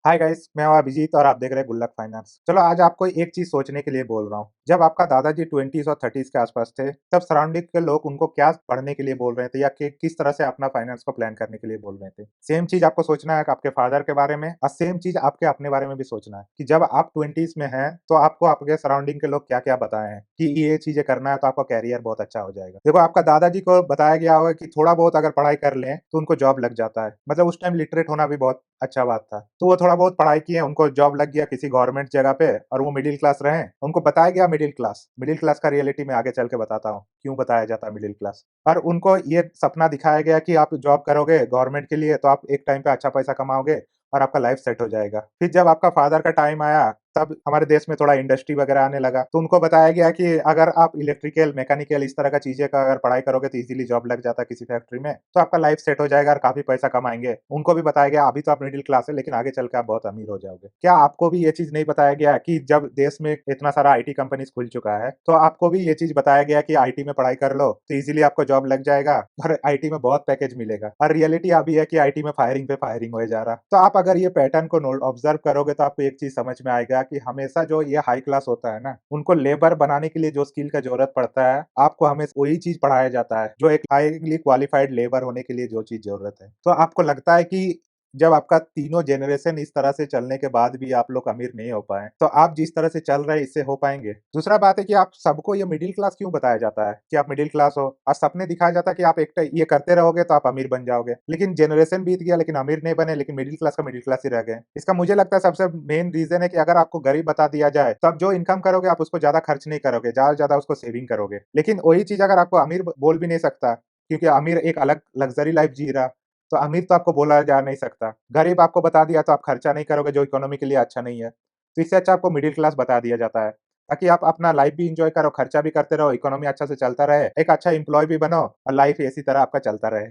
Hi guys, मैं हूं अभिजीत और आप देख रहे हैं गुल्लक फाइनेंस। चलो आज आपको एक चीज सोचने के लिए बोल रहा हूँ। जब आपका दादाजी 20s और 30s के आसपास थे, तब सराउंडिंग के लोग उनको क्या पढ़ने के लिए बोल रहे थे या कि किस तरह से अपना फाइनेंस को प्लान करने के लिए बोल रहे थे। सेम चीज आपको सोचना है आपके फादर के बारे में और सेम चीज आपके अपने बारे में भी सोचना है कि जब आप 20s में हैं तो आपको आपके सराउंडिंग के लोग क्या क्या बताए हैं कि ये चीजें करना है तो आपका कैरियर बहुत अच्छा हो जाएगा। देखो, आपका दादाजी को बताया गया होगा कि थोड़ा बहुत अगर पढ़ाई कर लें तो उनको जॉब लग जाता है। मतलब उस टाइम लिटरेट होना भी बहुत अच्छा बात था। तो वो थोड़ा बहुत पढ़ाई किए, उनको जॉब लग गया किसी गवर्नमेंट जगह पे और वो मिडिल क्लास रहे। उनको बताया गया मिडिल क्लास का रियलिटी में आगे चल के बताता हूँ क्यों बताया जाता है मिडिल क्लास। और उनको ये सपना दिखाया गया कि आप जॉब करोगे गवर्नमेंट के लिए तो आप एक टाइम पे अच्छा पैसा कमाओगे और आपका लाइफ सेट हो जाएगा। फिर जब आपका फादर का टाइम आया तब हमारे देश में थोड़ा इंडस्ट्री वगैरह आने लगा, तो उनको बताया गया कि अगर आप इलेक्ट्रिकल, मैकेनिकल इस तरह का चीजें का अगर पढ़ाई करोगे तो इजीली जॉब लग जाता है किसी फैक्ट्री में, तो आपका लाइफ सेट हो जाएगा और काफी पैसा कमाएंगे। उनको भी बताया गया अभी तो आप मिडिल क्लास है लेकिन आगे चल के आप बहुत अमीर हो जाओगे। क्या आपको भी ये चीज नहीं बताया गया कि जब देश में इतना सारा आईटी कंपनीज खुल चुका है तो आपको भी ये चीज बताया गया कि आईटी में पढ़ाई कर लो तो इजीली आपको जॉब लग जाएगा और आईटी में बहुत पैकेज मिलेगा। और रियलिटी अभी है कि आईटी में फायरिंग पे फायरिंग हो जा रहा। तो आप अगर ये पैटर्न को ऑब्जर्व करोगे तो आपको एक चीज समझ में आएगा कि हमेशा जो ये हाई क्लास होता है ना, उनको लेबर बनाने के लिए जो स्किल का जरूरत पड़ता है आपको हमेशा वही चीज पढ़ाया जाता है जो एक हाईली क्वालिफाइड लेबर होने के लिए जो चीज जरूरत है। तो आपको लगता है कि जब आपका तीनों जनरेशन इस तरह से चलने के बाद भी आप लोग अमीर नहीं हो पाए, तो आप जिस तरह से चल रहे हैं इससे हो पाएंगे? दूसरा बात है कि आप सबको ये मिडिल क्लास क्यों बताया जाता है कि आप मिडिल क्लास हो और सपने दिखाया जाता है कि आप एक ये करते रहोगे तो आप अमीर बन जाओगे। लेकिन जनरेशन बीत गया लेकिन अमीर नहीं बने, लेकिन मिडिल क्लास ही रह गए। इसका मुझे लगता है सबसे मेन रीजन है कि अगर आपको गरीब बता दिया जाए तब जो इनकम करोगे आप उसको ज्यादा खर्च नहीं करोगे, ज्यादा ज्यादा उसको सेविंग करोगे। लेकिन वही चीज अगर आपको अमीर बोल भी नहीं सकता क्योंकि अमीर एक अलग लग्जरी लाइफ जी रहा, तो अमीर तो आपको बोला जा नहीं सकता। गरीब आपको बता दिया तो आप खर्चा नहीं करोगे जो इकोनॉमी के लिए अच्छा नहीं है। तो इससे अच्छा आपको मिडिल क्लास बता दिया जाता है ताकि आप अपना लाइफ भी एंजॉय करो, खर्चा भी करते रहो, इकोनॉमी अच्छा से चलता रहे, एक अच्छा एम्प्लॉय भी बनो और लाइफ इसी तरह आपका चलता रहे।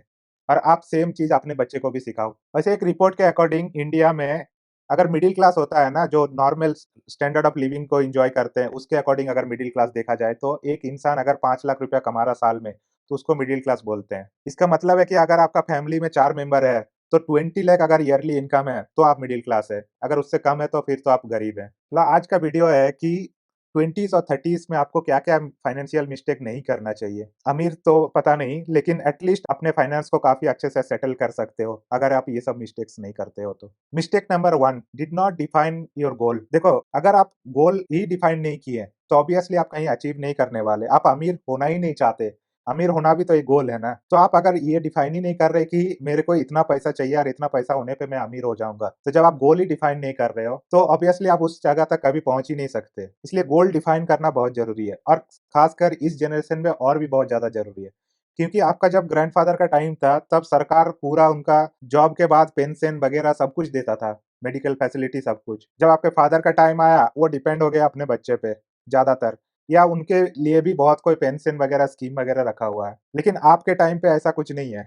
और आप सेम चीज अपने बच्चे को भी सिखाओ। वैसे एक रिपोर्ट के अकॉर्डिंग इंडिया में अगर मिडिल क्लास होता है ना, जो नॉर्मल स्टैंडर्ड ऑफ लिविंग को एंजॉय करते हैं, उसके अकॉर्डिंग अगर मिडिल क्लास देखा जाए तो एक इंसान अगर 5 लाख रुपया कमा रहा साल में तो उसको मिडिल क्लास बोलते हैं। इसका मतलब है कि अगर आपका फैमिली में 4 मेंबर है तो 20 लाख अगर ईयरली इनकम है तो आप मिडिल क्लास है, अगर उससे कम है तो फिर तो आप गरीब हैं। मतलब आज का वीडियो है कि 20s और 30s में आपको क्या क्या फाइनेंशियल मिस्टेक नहीं करना चाहिए। अमीर तो पता नहीं लेकिन एटलीस्ट अपने फाइनेंस को काफी अच्छे से सेटल कर सकते हो अगर आप ये सब मिस्टेक्स नहीं करते हो तो। Mistake number 1, did not define your goal. देखो, अगर आप गोल ही डिफाइन नहीं किए तो ऑब्वियसली आप कहीं अचीव नहीं करने वाले। आप अमीर होना ही नहीं चाहते, अमीर होना भी तो एक गोल है ना। तो आप अगर ये डिफाइन ही नहीं कर रहे कि मेरे को इतना पैसा चाहिए और इतना पैसा होने पे मैं अमीर हो जाऊंगा, तो जब आप गोल ही डिफाइन नहीं कर रहे हो तो ऑब्वियसली आप उस जगह तक कभी पहुंच ही नहीं सकते। इसलिए गोल डिफाइन करना बहुत जरूरी है और खासकर इस जनरेशन में और भी बहुत ज्यादा जरूरी है। क्योंकि आपका जब ग्रैंडफादर का टाइम था तब सरकार पूरा उनका जॉब के बाद पेंशन वगैरह सब कुछ देता था, मेडिकल फैसिलिटी सब कुछ। जब आपके फादर का टाइम आया वो डिपेंड हो गया अपने बच्चे पे ज्यादातर, या उनके लिए भी बहुत कोई पेंशन वगैरह स्कीम वगैरह रखा हुआ है। लेकिन आपके टाइम पे ऐसा कुछ नहीं है।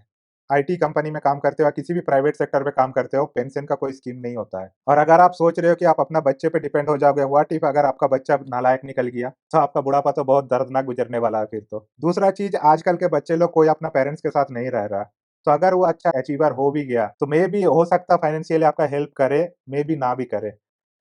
आईटी कंपनी में काम करते हो या किसी भी प्राइवेट सेक्टर में काम करते हो, पेंशन का कोई स्कीम नहीं होता है। और अगर आप सोच रहे हो कि आप अपना बच्चे पे डिपेंड हो जाओगे, व्हाट इफ अगर आपका बच्चा नालायक निकल गया, तो आपका बुढ़ापा तो बहुत दर्दनाक गुजरने वाला है फिर तो। दूसरा चीज, आजकल के बच्चे लोग कोई अपना पेरेंट्स के साथ नहीं रह रहा, तो अगर वो अच्छा अचीवर हो भी गया तो मे भी हो सकता फाइनेंशियली आपका हेल्प करे, मे भी ना भी करे।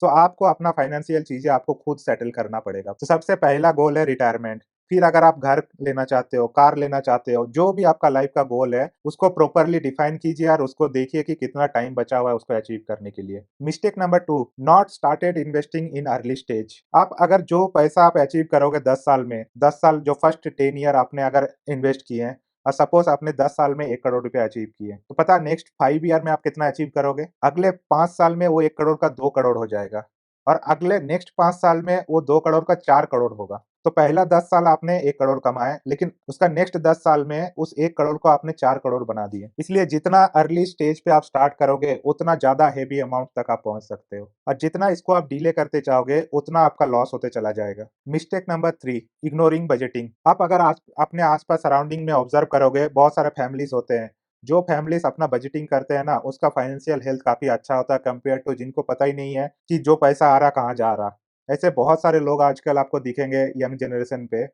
तो आपको अपना फाइनेंशियल चीजें आपको खुद सेटल करना पड़ेगा। तो सबसे पहला गोल है रिटायरमेंट। फिर अगर आप घर लेना चाहते हो, कार लेना चाहते हो, जो भी आपका लाइफ का गोल है उसको प्रॉपरली डिफाइन कीजिए और उसको देखिए कि कितना टाइम बचा हुआ है उसको अचीव करने के लिए। Mistake number 2, not started investing in early stage. आप अगर जो पैसा आप अचीव करोगे 10 साल में, 10 साल जो फर्स्ट 10 ईयर आपने अगर इन्वेस्ट किए हैं और सपोज आपने 10 साल में 1 करोड़ रुपए अचीव किए, तो पता नेक्स्ट 5 ईयर में आप कितना अचीव करोगे? अगले 5 साल में वो 1 करोड़ का 2 करोड़ हो जाएगा और अगले नेक्स्ट 5 साल में वो 2 करोड़ का 4 करोड़ होगा। तो पहला 10 साल आपने 1 करोड़ कमाए लेकिन उसका नेक्स्ट 10 साल में उस 1 करोड़ को आपने 4 करोड़ बना दिए। इसलिए जितना अर्ली स्टेज पे आप स्टार्ट करोगे उतना ज्यादा हैवी अमाउंट तक आप पहुंच सकते हो और जितना इसको आप डिले करते जाओगे उतना आपका लॉस होते चला जाएगा। Mistake number 3, ignoring budgeting. आप अगर अपने आसपास सराउंडिंग में ऑब्जर्व करोगे, बहुत सारे फैमिलीज होते हैं। जो फैमिलीज अपना बजटिंग करते हैं ना, उसका फाइनेंशियल हेल्थ काफी अच्छा होता है कंपेयर टू जिनको पता ही नहीं है कि जो पैसा आ रहा कहाँ जा रहा। ऐसे बहुत सारे लोग आजकल आपको दिखेंगे यंग जनरेशन पे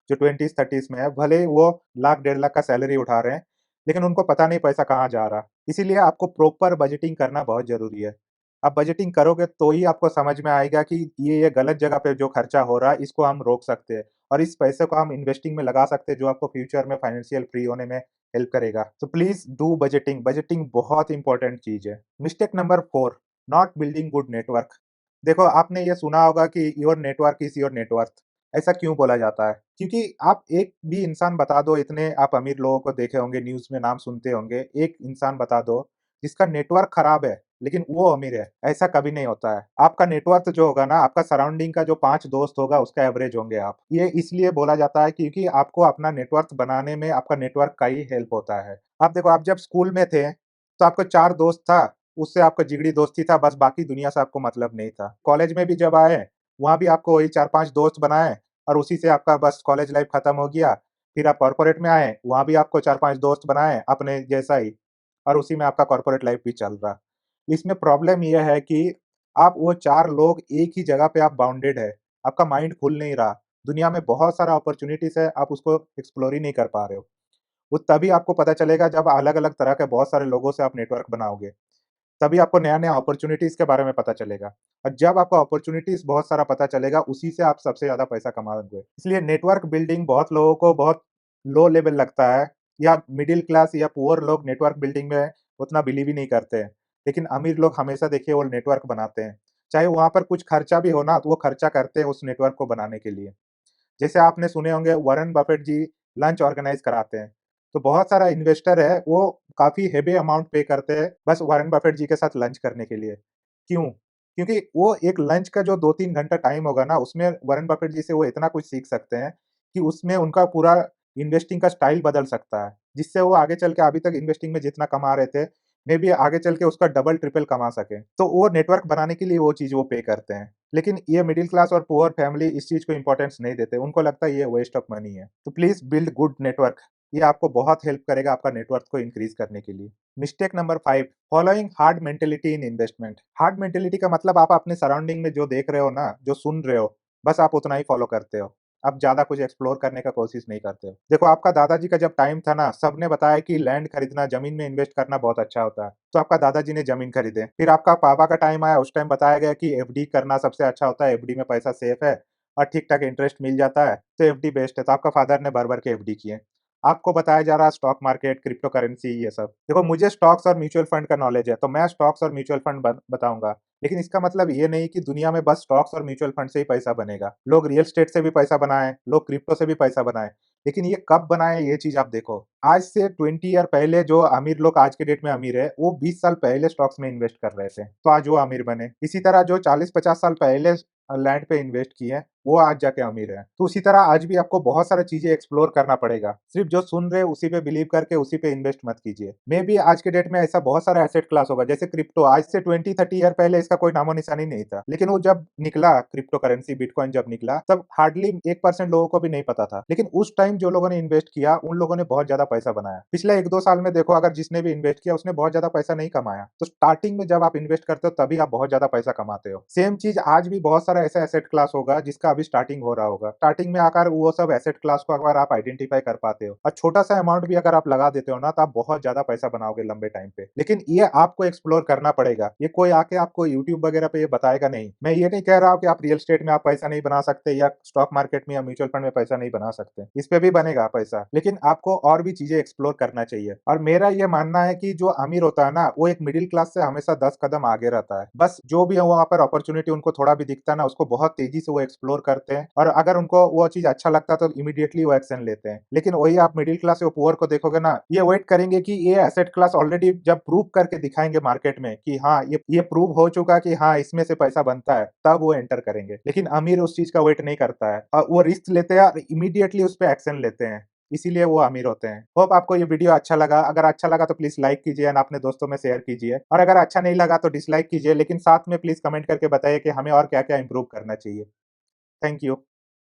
जो 20s 30s में है, भले ही वो लाख 1.5 लाख का सैलरी उठा रहे हैं लेकिन उनको पता नहीं पैसा कहाँ जा रहा। इसीलिए आपको प्रॉपर बजटिंग करना बहुत जरूरी है। आप बजटिंग करोगे तो ही आपको समझ में आएगा कि ये गलत जगह पे जो खर्चा हो रहा है, इसको हम रोक सकते हैं और इस पैसे को हम इन्वेस्टिंग में लगा सकते हैं, जो आपको फ्यूचर में फाइनेंशियल फ्री होने में हेल्प करेगा। तो प्लीज़ डू बजटिंग, बजटिंग बहुत इंपॉर्टेंट चीज़ है। Mistake number 4, not building good network. देखो, आपने ये सुना होगा कि your network is your net worth. ऐसा क्यों बोला जाता है? क्योंकि आप एक भी इंसान बता दो, इतने आप अमीर लोगों को देखे होंगे, न्यूज़ में नाम सुनते होंगे, एक इंसान बता दो जिसका नेटवर्क खराब है, लेकिन वो अमीर है, ऐसा कभी नहीं होता है। आपका नेटवर्थ जो होगा ना, आपका सराउंडिंग का जो 5 दोस्त होगा, उसका एवरेज होंगे आप। ये इसलिए बोला जाता है क्योंकि आपको अपना नेटवर्थ बनाने में आपका नेटवर्क का ही हेल्प होता है। आप देखो, आप जब स्कूल में थे, तो आपको 4 दोस्त था, उससे आपका जिगरी दोस्ती था, बस बाकी दुनिया से आपको मतलब नहीं था। कॉलेज में भी जब आए, वहाँ भी आपको वही 4-5 दोस्त बनाए और उसी से आपका बस कॉलेज लाइफ खत्म हो गया। फिर आप कॉर्पोरेट में आए, वहाँ भी आपको 4-5 दोस्त बनाए अपने जैसा ही और उसी में आपका कॉर्पोरेट लाइफ भी चल रहा। इसमें प्रॉब्लम ये है कि आप वो 4 लोग एक ही जगह पे आप बाउंडेड है, आपका माइंड खुल नहीं रहा। दुनिया में बहुत सारा अपॉर्च्युनिटीज़ है, आप उसको एक्सप्लोर ही नहीं कर पा रहे हो। वो तभी आपको पता चलेगा जब अलग-अलग तरह के बहुत सारे लोगों से आप नेटवर्क बनाओगे। तभी आपको नया-नया अपॉर्च्युनिटीज़ के बारे में पता चलेगा और जब आपको अपॉर्च्युनिटीज़ बहुत सारा पता चलेगा, उसी से आप सबसे ज़्यादा पैसा कमाओगे। इसलिए नेटवर्क बिल्डिंग बहुत लोगों को बहुत लो लेवल लगता है या मिडल क्लास या पुअर लोग नेटवर्क बिल्डिंग में उतना बिलीव ही नहीं करते हैं। लेकिन अमीर लोग हमेशा देखिए वो नेटवर्क बनाते हैं। चाहे वहाँ पर कुछ खर्चा भी हो ना, तो वो खर्चा करते हैं उस नेटवर्क को बनाने के लिए। जैसे आपने सुने होंगे वॉरेन बफेट जी लंच ऑर्गेनाइज़ कराते हैं। तो बहुत सारा इन्वेस्टर है, वो काफ़ी हेवी अमाउंट पे करते हैं बस वॉरेन बफेट जी के साथ लंच करने के लिए। क्यों? क्योंकि वो एक लंच का जो 2-3 घंटा टाइम होगा ना, उसमें वॉरेन बफेट जी से वो इतना कुछ सीख सकते हैं कि उसमें उनका पूरा इन्वेस्टिंग का स्टाइल बदल सकता है। जिससे वो आगे चल के अभी तक इन्वेस्टिंग में जितना कमा रहे थे, मेबी आगे चल के उसका डबल ट्रिपल कमा सकें। तो वो नेटवर्क बनाने के लिए वो चीज़ वो पे करते हैं। लेकिन ये मिडिल क्लास और पुअर फैमिली इस चीज़ को इम्पोर्टेंस नहीं देते, उनको लगता है ये वेस्ट ऑफ मनी है। तो प्लीज़ बिल्ड गुड नेटवर्क, ये आपको बहुत हेल्प करेगा आपका नेटवर्क को इंक्रीज़ करने के लिए। Mistake number 5, following hard mentality इन इन्वेस्टमेंट। हार्ड मेंटालिटी का मतलब आप अपने सराउंडिंग में जो देख रहे हो ना, जो सुन रहे हो, बस आप उतना ही फॉलो करते हो। आप ज़्यादा कुछ एक्सप्लोर करने का कोशिश नहीं करते हो। देखो, आपका दादाजी का जब टाइम था ना, सबने बताया कि लैंड खरीदना, ज़मीन में इन्वेस्ट करना बहुत अच्छा होता है। तो आपका दादाजी ने ज़मीन खरीदे। फिर आपका पापा का टाइम आया, उस टाइम बताया गया कि एफडी करना सबसे अच्छा होता है, एफडी में पैसा सेफ है और ठीक-ठाक इंटरेस्ट मिल जाता है, तो एफडी बेस्ट है। तो आपका फादर ने भर-भर के एफडी किए। आपको बताया जा रहा है स्टॉक मार्केट, क्रिप्टो करेंसी ये सब। देखो, मुझे स्टॉक्स और म्यूचुअल फंड का नॉलेज है, तो मैं स्टॉक्स और म्यूचुअल फंड बताऊँगा। लेकिन इसका मतलब ये नहीं कि दुनिया में बस स्टॉक्स और म्यूचुअल फंड से ही पैसा बनेगा। लोग रियल एस्टेट से भी पैसा बनाएँ, लोग क्रिप्टो से भी पैसा बनाएँ। लेकिन ये कब बनाएँ, ये चीज़ आप देखो। आज से 20 ईयर पहले जो अमीर लोग आज के डेट में अमीर है, वो 20 साल पहले स्टॉक्स में इन्वेस्ट कर रहे थे, तो आज वो अमीर बने। इसी तरह जो 40-50 साल पहले लैंड पे इन्वेस्ट किए हैं, वो आज जाके अमीर हैं। तो उसी तरह आज भी आपको बहुत सारी चीज़ें एक्सप्लोर करना पड़ेगा। सिर्फ़ जो सुन रहे हैं उसी पे बिलीव करके उसी पे इन्वेस्ट मत कीजिए। मेबी आज के डेट में ऐसा बहुत सारा एसेट क्लास होगा, जैसे क्रिप्टो आज से 20-30 ईयर पहले इसका कोई नामो-निशानी नहीं था। लेकिन वो जब निकला क्रिप्टो करेंसी बिटकॉइन जब निकला, तब हार्डली 1% लोगों को भी नहीं पता था। लेकिन उस टाइम जो लोगों ने इन्वेस्ट किया, उन लोगों ने बहुत ज़्यादा पैसा बनाया। पिछले 1-2 साल में देखो, अगर जिसने भी इन्वेस्ट किया उसने बहुत ज़्यादा पैसा नहीं कमाया। तो स्टार्टिंग में जब आप इन्वेस्ट करते हो तभी आप बहुत ज़्यादा पैसा कमाते हो। सेम चीज़ आज भी बहुत सारा ऐसा एसेट क्लास होगा जिसका अभी स्टार्टिंग हो रहा होगा। स्टार्टिंग में आकर वो सब एसेट क्लास को अगर आप आइडेंटिफाई कर पाते हो और छोटा-सा अमाउंट भी अगर आप लगा देते हो ना, तो आप बहुत ज़्यादा पैसा बनाओगे लंबे टाइम पे। लेकिन ये आपको एक्सप्लोर करना पड़ेगा। ये कोई आके आपको यूट्यूब वगैरह पे ये बताएगा नहीं। मैं ये नहीं कह रहा हूँ कि आप रियल एस्टेट में आप पैसा नहीं बना सकते या स्टॉक मार्केट में या म्यूचुअल फंड में पैसा नहीं बना सकते। इस पे भी बनेगा पैसा, लेकिन आपको और भी चीज़ें एक्सप्लोर करना चाहिए। और मेरा ये मानना है कि जो अमीर होता है ना, वो एक मिडिल क्लास से हमेशा 10 कदम आगे रहता है। बस जो भी है वहाँ पर अपॉर्च्युनिटी उनको थोड़ा भी दिखता है ना, उसको बहुत तेज़ी से वो एक्सप्लोर करते हैं और अगर उनको वो चीज़ अच्छा लगता है तो इमीडिएटली वो एक्शन लेते हैं। लेकिन वही आप मिडिल क्लास या पुअर को देखोगे ना, ये वेट करेंगे कि ये एसेट क्लास ऑलरेडी जब प्रूव करके दिखाएँगे मार्केट में कि हाँ, ये प्रूव हो चुका है कि हाँ, इसमें से पैसा बनता है, तब वो एंटर करेंगे। लेकिन अमीर उस चीज़ का वेट नहीं करता है और वो रिस्क लेते हैं और इमीडिएटली उस पे एक्शन लेते हैं। इसीलिए वो अमीर होते हैं। होप आपको ये वीडियो अच्छा लगा। अगर अच्छा लगा तो प्लीज़ लाइक कीजिए एंड अपने दोस्तों में शेयर कीजिए और अगर अच्छा नहीं लगा तो डिसलाइक कीजिए, लेकिन साथ में प्लीज़ कमेंट करके बताइए कि हमें और क्या-क्या इम्प्रूव करना चाहिए। Thank you.